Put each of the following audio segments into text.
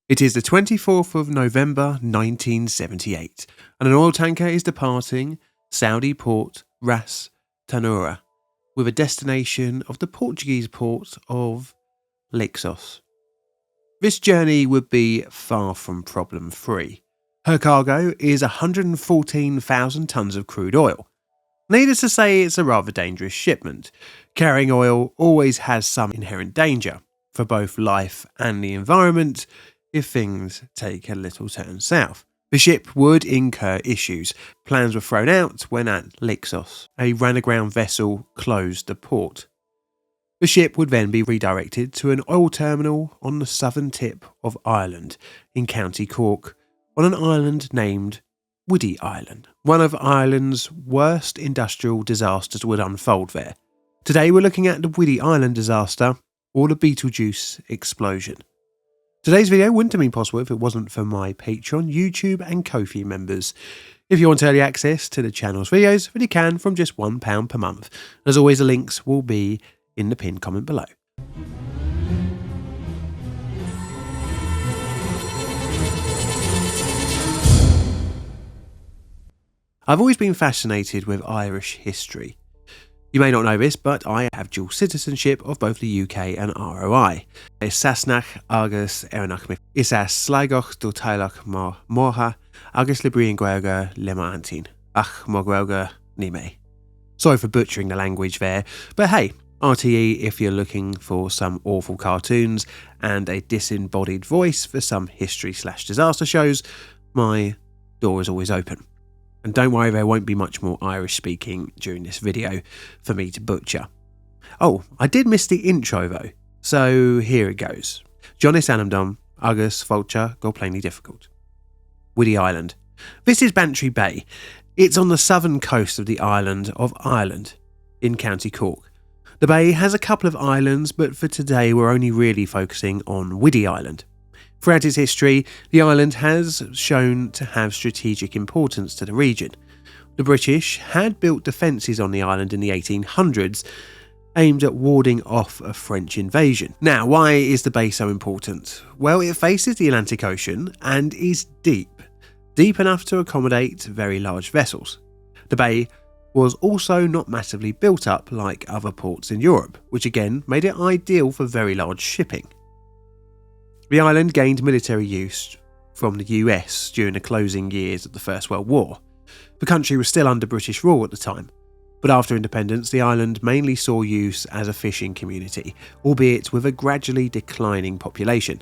It is the 24th of November 1978 and an oil tanker is departing Saudi port Ras Tanura with a destination of the Portuguese port of Lixos. This journey would be far from problem-free. Her cargo is 114,000 tonnes of crude oil. Needless to say, it's a rather dangerous shipment. Carrying oil always has some inherent danger for both life and the environment if things take a little turn south. The ship would incur issues. Plans were thrown out when at Lixos, a ran-aground vessel closed the port. The ship would then be redirected to an oil terminal on the southern tip of Ireland in County Cork on an island named Whiddy Island. One of Ireland's worst industrial disasters would unfold there. Today we're looking at the Whiddy Island disaster or the Betelguese explosion. Today's video wouldn't have been possible if it wasn't for my Patreon, YouTube and Ko-fi members. If you want early access to the channel's videos, then you can from just £1 per month. As always, the links will be in the pinned comment below. I've always been fascinated with Irish history. You may not know this, but I have dual citizenship of both the UK and ROI. Is Sasnach agus Ernach is as Sligoch do Tailach Morha agus Librian Gwelga Lema Antin Ach Mogwelga Nime. Sorry for butchering the language there, but hey, RTE if you're looking for some awful cartoons and a disembodied voice for some history/disaster shows, my door is always open. And don't worry, there won't be much more Irish speaking during this video for me to butcher. Oh, I did miss the intro though, so here it goes. Jonas Anamdom, Agus Vulture, go plainly difficult. Whiddy Island. This is Bantry Bay. It's on the southern coast of the island of Ireland, in County Cork. The bay has a couple of islands, but for today we're only really focusing on Whiddy Island. Throughout its history, the island has shown to have strategic importance to the region. The British had built defences on the island in the 1800s, aimed at warding off a French invasion. Now, why is the bay so important? Well, it faces the Atlantic Ocean and is deep enough to accommodate very large vessels. The bay was also not massively built up like other ports in Europe, which again made it ideal for very large shipping. The island gained military use from the US during the closing years of the First World War. The country was still under British rule at the time, but after independence the island mainly saw use as a fishing community, albeit with a gradually declining population.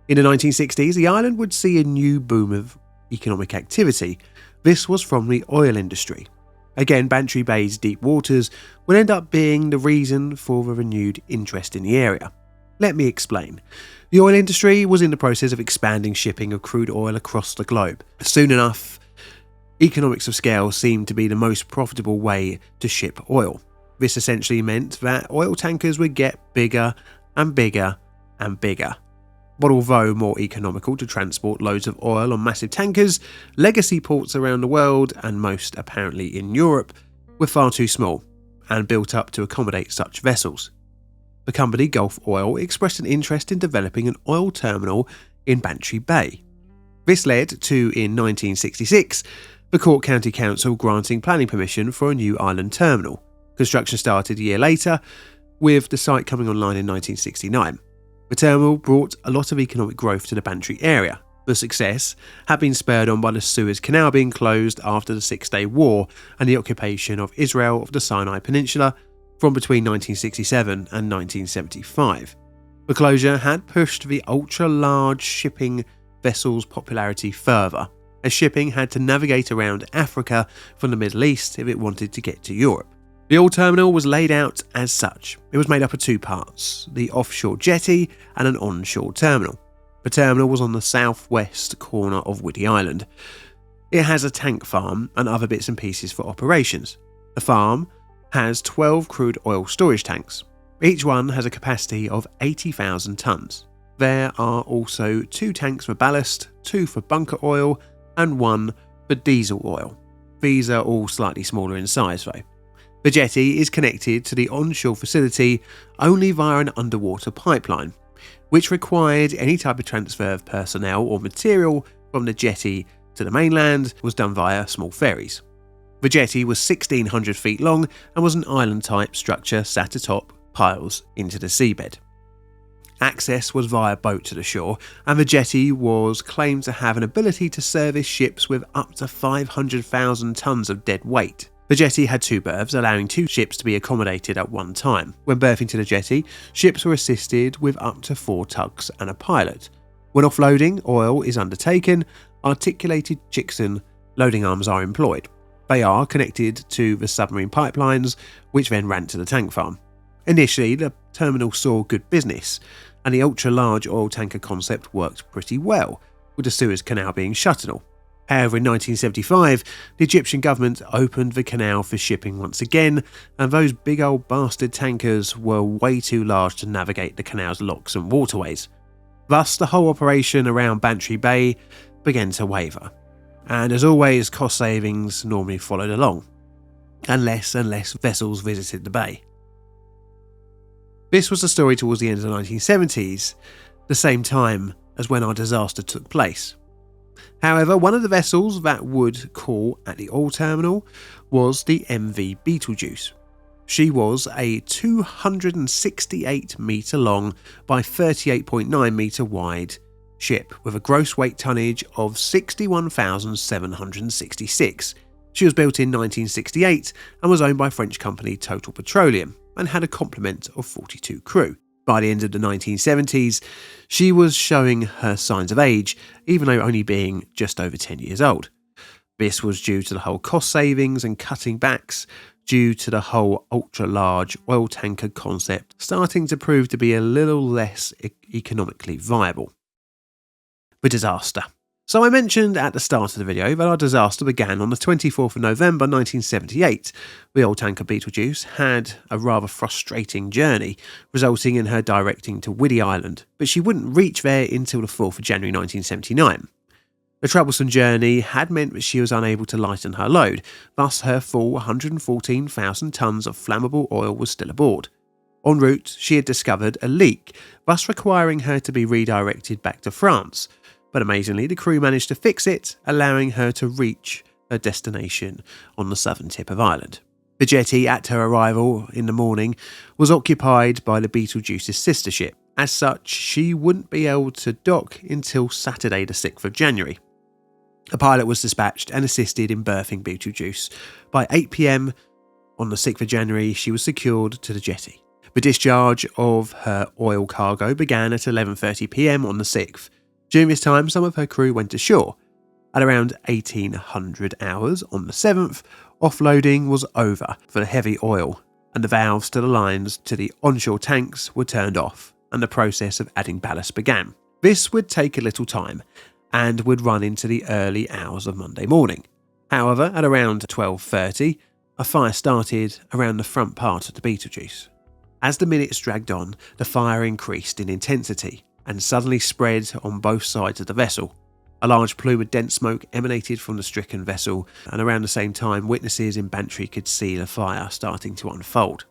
In the 1960s, the island would see a new boom of economic activity. This was from the oil industry. Again, Bantry Bay's deep waters would end up being the reason for the renewed interest in the area. Let me explain. The oil industry was in the process of expanding shipping of crude oil across the globe. Soon enough, economics of scale seemed to be the most profitable way to ship oil. This essentially meant that oil tankers would get bigger and bigger and bigger. But although more economical to transport loads of oil on massive tankers, legacy ports around the world, and most apparently in Europe, were far too small and built up to accommodate such vessels. The company Gulf Oil expressed an interest in developing an oil terminal in Bantry Bay. This led to, in 1966, the Cork County Council granting planning permission for a new island terminal. Construction started a year later, with the site coming online in 1969. The terminal brought a lot of economic growth to the Bantry area. The success had been spurred on by the Suez Canal being closed after the Six-Day War and the occupation of Israel of the Sinai Peninsula from between 1967 and 1975. The closure had pushed the ultra-large shipping vessels' popularity further, as shipping had to navigate around Africa from the Middle East if it wanted to get to Europe. The oil terminal was laid out as such. It was made up of two parts, the offshore jetty and an onshore terminal. The terminal was on the southwest corner of Whiddy Island. It has a tank farm and other bits and pieces for operations. The farm has 12 crude oil storage tanks. Each one has a capacity of 80,000 tonnes. There are also 2 tanks for ballast, 2 for bunker oil, and 1 for diesel oil. These are all slightly smaller in size though. The jetty is connected to the onshore facility only via an underwater pipeline, which required any type of transfer of personnel or material from the jetty to the mainland was done via small ferries. The jetty was 1,600 feet long and was an island-type structure sat atop piles into the seabed. Access was via boat to the shore, and the jetty was claimed to have an ability to service ships with up to 500,000 tons of dead weight. The jetty had 2 berths, allowing 2 ships to be accommodated at one time. When berthing to the jetty, ships were assisted with up to 4 tugs and a pilot. When offloading oil is undertaken, articulated jigsaw loading arms are employed. They are connected to the submarine pipelines, which then ran to the tank farm. Initially, the terminal saw good business, and the ultra-large oil tanker concept worked pretty well, with the Suez Canal being shuttable. However, in 1975, the Egyptian government opened the canal for shipping once again, and those big old bastard tankers were way too large to navigate the canal's locks and waterways. Thus, the whole operation around Bantry Bay began to waver. And as always, cost savings normally followed along, and less vessels visited the bay. This was the story towards the end of the 1970s, the same time as when our disaster took place. However, one of the vessels that would call at the oil terminal was the MV Betelguese. She was a 268 metre long by 38.9 metre wide ship with a gross weight tonnage of 61,766. She was built in 1968 and was owned by French company Total Petroleum and had a complement of 42 crew. By the end of the 1970s, she was showing her signs of age, even though only being just over 10 years old. This was due to the whole cost savings and cutting backs, due to the whole ultra-large oil tanker concept starting to prove to be a little less economically viable. The disaster. So I mentioned at the start of the video that our disaster began on the 24th of November 1978. The oil tanker Betelguese had a rather frustrating journey, resulting in her directing to Whiddy Island, but she wouldn't reach there until the 4th of January 1979. The troublesome journey had meant that she was unable to lighten her load, thus her full 114,000 tonnes of flammable oil was still aboard. En route, she had discovered a leak, thus requiring her to be redirected back to France. But amazingly, the crew managed to fix it, allowing her to reach her destination on the southern tip of Ireland. The jetty at her arrival in the morning was occupied by the Betelgeuse's sister ship. As such, she wouldn't be able to dock until Saturday the 6th of January. A pilot was dispatched and assisted in berthing Betelgeuse. By 8 p.m. on the 6th of January, she was secured to the jetty. The discharge of her oil cargo began at 11:30 p.m. on the 6th. During this time, some of her crew went ashore. At around 1800 hours on the 7th, offloading was over for the heavy oil, and the valves to the lines to the onshore tanks were turned off, and the process of adding ballast began. This would take a little time, and would run into the early hours of Monday morning. However, at around 12:30, a fire started around the front part of the Betelgeuse. As the minutes dragged on, the fire increased in intensity, and suddenly spread on both sides of the vessel. A large plume of dense smoke emanated from the stricken vessel, and around the same time witnesses in Bantry could see the fire starting to unfold.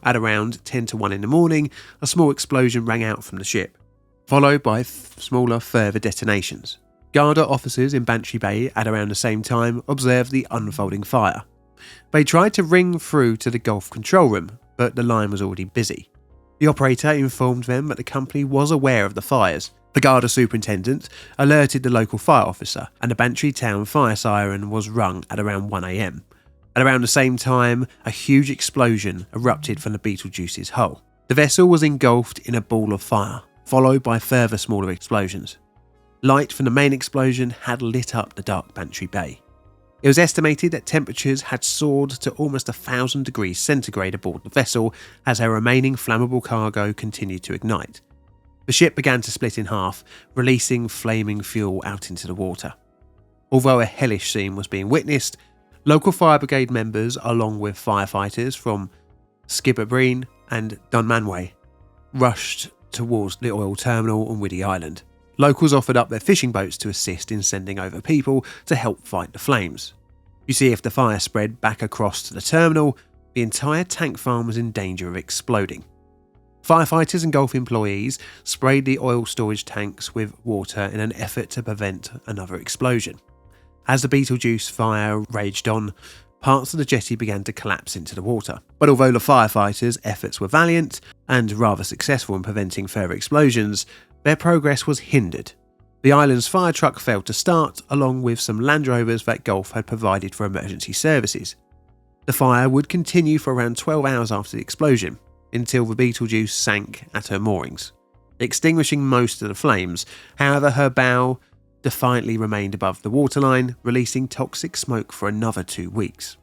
At around 10 to 1 in the morning, a small explosion rang out from the ship, followed by smaller further detonations. Garda officers in Bantry Bay at around the same time observed the unfolding fire. They tried to ring through to the Gulf control room, but the line was already busy. The operator informed them that the company was aware of the fires. The Garda superintendent alerted the local fire officer, and the Bantry town fire siren was rung at around 1 a.m. At around the same time, a huge explosion erupted from the Betelgeuse's hull. The vessel was engulfed in a ball of fire, followed by further smaller explosions. Light from the main explosion had lit up the dark Bantry Bay. It was estimated that temperatures had soared to almost 1,000 degrees centigrade aboard the vessel as her remaining flammable cargo continued to ignite. The ship began to split in half, releasing flaming fuel out into the water. Although a hellish scene was being witnessed, local fire brigade members, along with firefighters from Skibberbreen and Dunmanway, rushed towards the oil terminal on Whiddy Island. Locals offered up their fishing boats to assist in sending over people to help fight the flames. You see, if the fire spread back across to the terminal, the entire tank farm was in danger of exploding. Firefighters and Gulf employees sprayed the oil storage tanks with water in an effort to prevent another explosion. As the Betelgeuse fire raged on, parts of the jetty began to collapse into the water. But although the firefighters' efforts were valiant and rather successful in preventing further explosions, their progress was hindered. The island's fire truck failed to start, along with some Land Rovers that Gulf had provided for emergency services. The fire would continue for around 12 hours after the explosion, until the Betelgeuse sank at her moorings, extinguishing most of the flames. However, her bow defiantly remained above the waterline, releasing toxic smoke for another 2 weeks.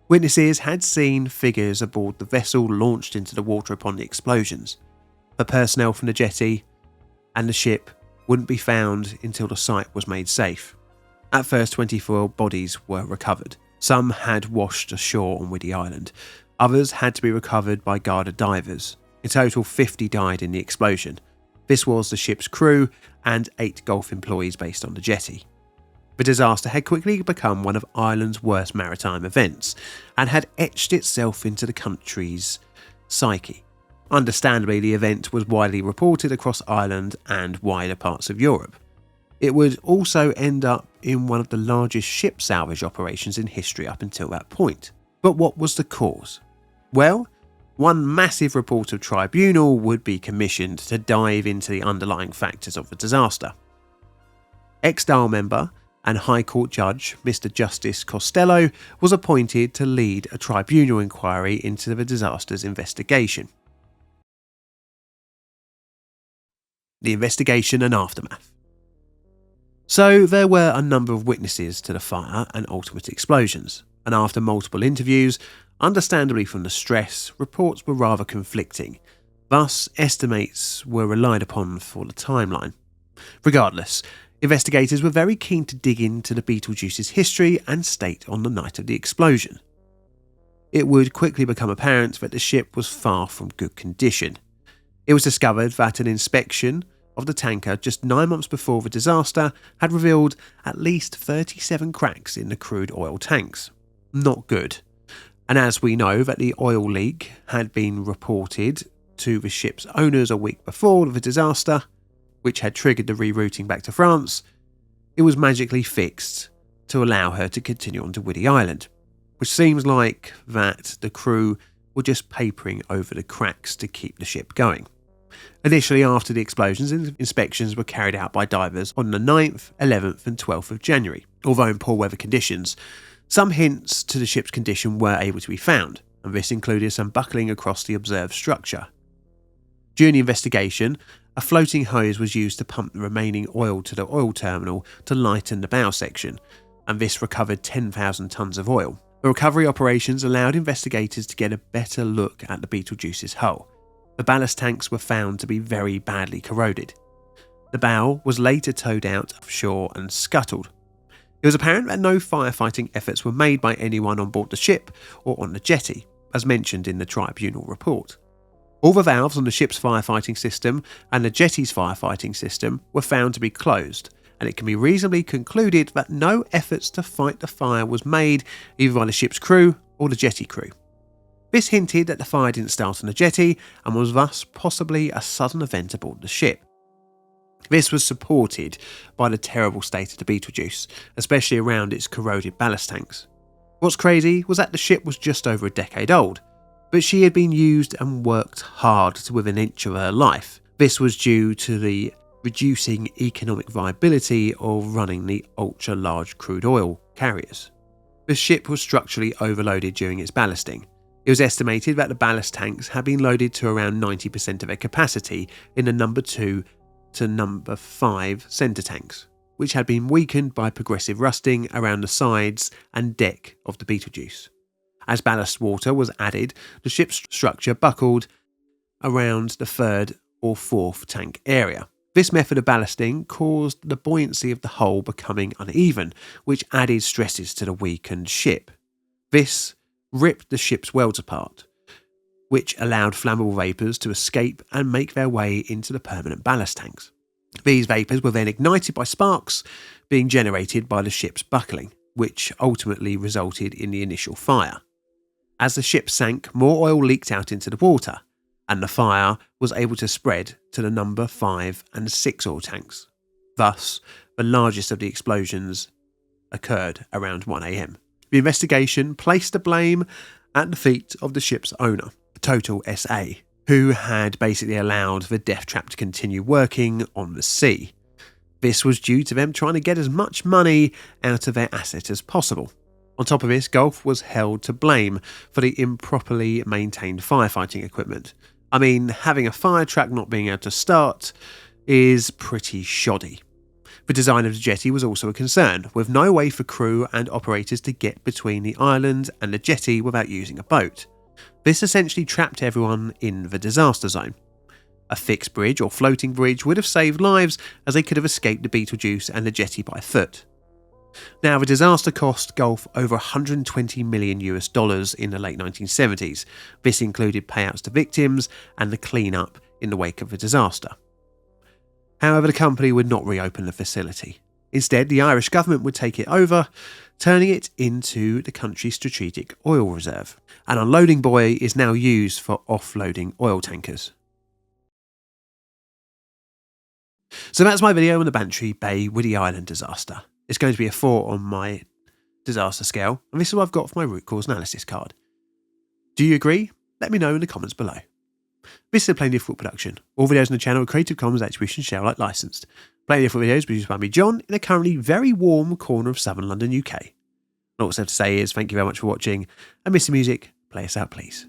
Witnesses had seen figures aboard the vessel launched into the water upon the explosions. The personnel from the jetty and the ship wouldn't be found until the site was made safe. At first, 24 bodies were recovered. Some had washed ashore on Whiddy Island. Others had to be recovered by guarded divers. In total, 50 died in the explosion. This was the ship's crew and 8 Gulf employees based on the jetty. The disaster had quickly become one of Ireland's worst maritime events and had etched itself into the country's psyche. Understandably, the event was widely reported across Ireland and wider parts of Europe. It would also end up in one of the largest ship salvage operations in history up until that point. But what was the cause? Well, one massive report of tribunal would be commissioned to dive into the underlying factors of the disaster. Ex-Dáil member and High Court judge Mr. Justice Costello was appointed to lead a tribunal inquiry into the disaster's investigation. The investigation and aftermath. So there were a number of witnesses to the fire and ultimate explosions, and after multiple interviews, understandably from the stress, reports were rather conflicting. Thus, estimates were relied upon for the timeline. Regardless, investigators were very keen to dig into the Betelgeuse's history and state on the night of the explosion. It would quickly become apparent that the ship was far from good condition. It was discovered that an inspection of the tanker just 9 months before the disaster had revealed at least 37 cracks in the crude oil tanks. Not good. And as we know that the oil leak had been reported to the ship's owners a week before the disaster, which had triggered the rerouting back to France, it was magically fixed to allow her to continue on to Whiddy Island, which seems like that the crew were just papering over the cracks to keep the ship going. Initially, after the explosions, inspections were carried out by divers on the 9th, 11th and 12th of January. Although in poor weather conditions, some hints to the ship's condition were able to be found, and this included some buckling across the observed structure. During the investigation, a floating hose was used to pump the remaining oil to the oil terminal to lighten the bow section, and this recovered 10,000 tonnes of oil. The recovery operations allowed investigators to get a better look at the Betelgeuse's hull. The ballast tanks were found to be very badly corroded. The bow was later towed out offshore and scuttled. It was apparent that no firefighting efforts were made by anyone on board the ship or on the jetty, as mentioned in the tribunal report. All the valves on the ship's firefighting system and the jetty's firefighting system were found to be closed, and it can be reasonably concluded that no efforts to fight the fire was made either by the ship's crew or the jetty crew. This hinted that the fire didn't start on the jetty and was thus possibly a sudden event aboard the ship. This was supported by the terrible state of the Betelgeuse, especially around its corroded ballast tanks. What's crazy was that the ship was just over a decade old, but she had been used and worked hard to within an inch of her life. This was due to the reducing economic viability of running the ultra-large crude oil carriers. The ship was structurally overloaded during its ballasting. It was estimated that the ballast tanks had been loaded to around 90% of their capacity in the number 2 to number 5 centre tanks, which had been weakened by progressive rusting around the sides and deck of the Betelgeuse. As ballast water was added, the ship's structure buckled around the 3rd or 4th tank area. This method of ballasting caused the buoyancy of the hull becoming uneven, which added stresses to the weakened ship. This ripped the ship's welds apart, which allowed flammable vapours to escape and make their way into the permanent ballast tanks. These vapours were then ignited by sparks being generated by the ship's buckling, which ultimately resulted in the initial fire. As the ship sank, more oil leaked out into the water, and the fire was able to spread to the number 5 and 6 oil tanks. Thus, the largest of the explosions occurred around 1 AM. The investigation placed the blame at the feet of the ship's owner, Total SA, who had basically allowed the death trap to continue working on the sea. This was due to them trying to get as much money out of their asset as possible. On top of this, Gulf was held to blame for the improperly maintained firefighting equipment. I mean, having a fire truck not being able to start is pretty shoddy. The design of the jetty was also a concern, with no way for crew and operators to get between the island and the jetty without using a boat. This essentially trapped everyone in the disaster zone. A fixed bridge or floating bridge would have saved lives, as they could have escaped the Betelguese and the jetty by foot. Now, the disaster cost Gulf over $120 million in the late 1970s. This included payouts to victims and the clean-up in the wake of the disaster. However, the company would not reopen the facility. Instead, the Irish government would take it over, turning it into the country's strategic oil reserve. An unloading buoy is now used for offloading oil tankers. So that's my video on the Bantry Bay Whiddy Island disaster. It's going to be a 4 on my disaster scale, and this is what I've got for my root cause analysis card. Do you agree? Let me know in the comments below. This is a Plainly Difficult production. All videos on the channel are Creative Commons Attribution Share Alike licensed. Plainly Difficult videos produced by me, John, in a currently very warm corner of southern London, UK. And all I have to say is thank you very much for watching, and Mr. Music, play us out please.